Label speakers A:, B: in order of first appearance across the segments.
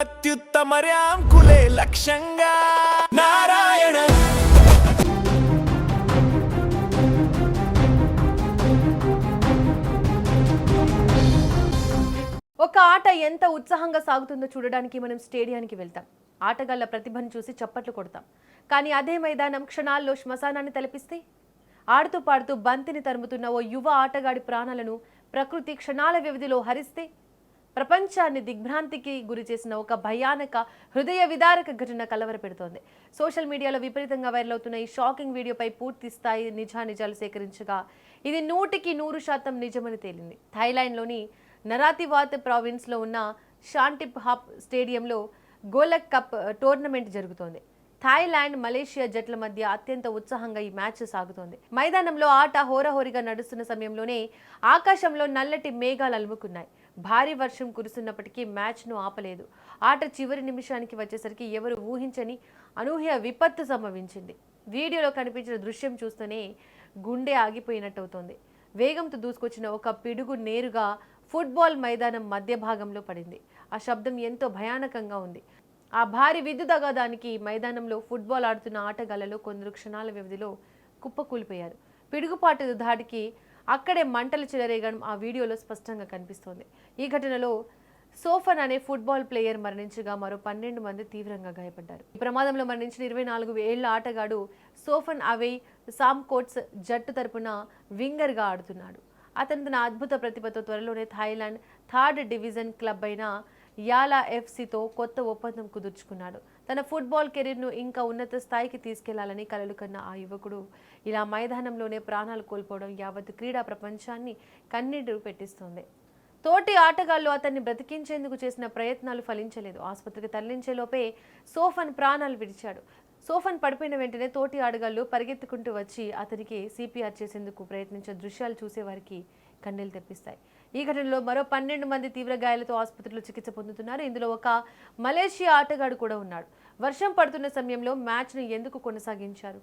A: అత్యుత్తమర్యాంకులే లక్ష్యంగా నారాయణ.
B: ఒక ఆట ఎంత ఉత్సాహంగా సాగుతుందో చూడడానికి మనం స్టేడియానికి వెళ్తాం. ఆటగాళ్ల ప్రతిభను చూసి చప్పట్లు కొడతాం. కానీ అదే మైదానం క్షణాల్లో శ్మశానాన్ని తలపిస్తే, ఆడుతూ పాడుతూ బంతిని తరుముతున్న ఓ యువ ఆటగాడి ప్రాణాలను ప్రకృతి క్షణాల వ్యవధిలో హరిస్తే, ప్రపంచాన్ని దిగ్భ్రాంతికి గురి చేసిన ఒక భయానక హృదయ విదారక ఘటన కలవరపెడుతోంది. సోషల్ మీడియాలో విపరీతంగా వైరల్ అవుతున్న ఈ షాకింగ్ వీడియోపై పూర్తి స్థాయి నిజానిజాలు సేకరించగా ఇది 100% నిజమని తేలింది. థాయిలాండ్లోని నరాతివాత్ ప్రావిన్స్లో ఉన్న షాంటిప్ హాప్ స్టేడియంలో గోలక్ కప్ టోర్నమెంట్ జరుగుతోంది. థాయిలాండ్, మలేషియా జట్ల మధ్య అత్యంత ఉత్సాహంగా ఈ మ్యాచ్ సాగుతోంది. మైదానంలో ఆట హోరాహోరీగా నడుస్తున్న సమయంలోనే ఆకాశంలో నల్లటి మేఘాలు అలుముకున్నాయి. భారీ వర్షం కురుస్తున్నప్పటికీ మ్యాచ్ను ఆపలేదు. ఆట చివరి నిమిషానికి వచ్చేసరికి ఎవరు ఊహించని అనూహ్య విపత్తు సంభవించింది. వీడియోలో కనిపించిన దృశ్యం చూస్తూనే గుండె ఆగిపోయినట్టవుతోంది. వేగంతో దూసుకొచ్చిన ఒక పిడుగు నేరుగా ఫుట్బాల్ మైదానం మధ్య భాగంలో పడింది. ఆ శబ్దం ఎంతో భయానకంగా ఉంది. ఆ భారీ విద్యుదగాదానికి మైదానంలో ఫుట్బాల్ ఆడుతున్న ఆటగాళ్లలో కొందరు క్షణాల వ్యవధిలో కుప్పకూలిపోయారు. పిడుగుపాటు దాడికి అక్కడే మంటలు చెలరేగడం ఆ వీడియోలో స్పష్టంగా కనిపిస్తోంది. ఈ ఘటనలో సోఫన్ అనే ఫుట్బాల్ ప్లేయర్ మరణించగా మరో 12 మంది తీవ్రంగా గాయపడ్డారు. ఈ ప్రమాదంలో మరణించిన 24 ఏళ్ల ఆటగాడు సోఫన్ అవే సామ్కోట్స్ జట్టు తరపున వింగర్గా ఆడుతున్నాడు. అతను తన అద్భుత ప్రతిభతో త్వరలోనే థాయిలాండ్ 3rd డివిజన్ క్లబ్ అయిన యాలా ఎఫ్సితో కొత్త ఒప్పందం కుదుర్చుకున్నాడు. తన ఫుట్బాల్ కెరీర్ను ఇంకా ఉన్నత స్థాయికి తీసుకెళ్లాలని కలలు కన్న ఆ యువకుడు ఇలా మైదానంలోనే ప్రాణాలు కోల్పోవడం యావత్ క్రీడా ప్రపంచాన్ని కన్నీరు పెట్టిస్తోంది. తోటి ఆటగాళ్లు అతన్ని బ్రతికించేందుకు చేసిన ప్రయత్నాలు ఫలించలేదు. ఆసుపత్రికి తరలించేలోపే సోఫన్ ప్రాణాలు విడిచాడు. సోఫన్ పడిపోయిన వెంటనే తోటి ఆటగాళ్లు పరిగెత్తుకుంటూ వచ్చి అతనికి సిపిఆర్ చేసేందుకు ప్రయత్నించిన దృశ్యాలు చూసేవారికి కన్నీళ్లు తెప్పిస్తాయి. ఈ ఘటనలో మరో 12 మంది తీవ్ర గాయాలతో ఆసుపత్రిలో చికిత్స పొందుతున్నారు. ఇందులో ఒక మలేషియా ఆటగాడు కూడా ఉన్నాడు. వర్షం పడుతున్న సమయంలో మ్యాచ్ను ఎందుకు కొనసాగించారు?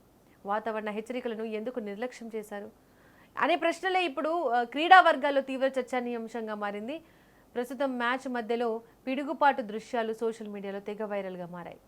B: వాతావరణ హెచ్చరికలను ఎందుకు నిర్లక్ష్యం చేశారు అనే ప్రశ్నలే ఇప్పుడు క్రీడా వర్గాల్లో తీవ్ర చర్చనీయాంశంగా మారింది. ప్రస్తుతం మ్యాచ్ మధ్యలో పిడుగుపాటు దృశ్యాలు సోషల్ మీడియాలో తెగ వైరల్గా మారాయి.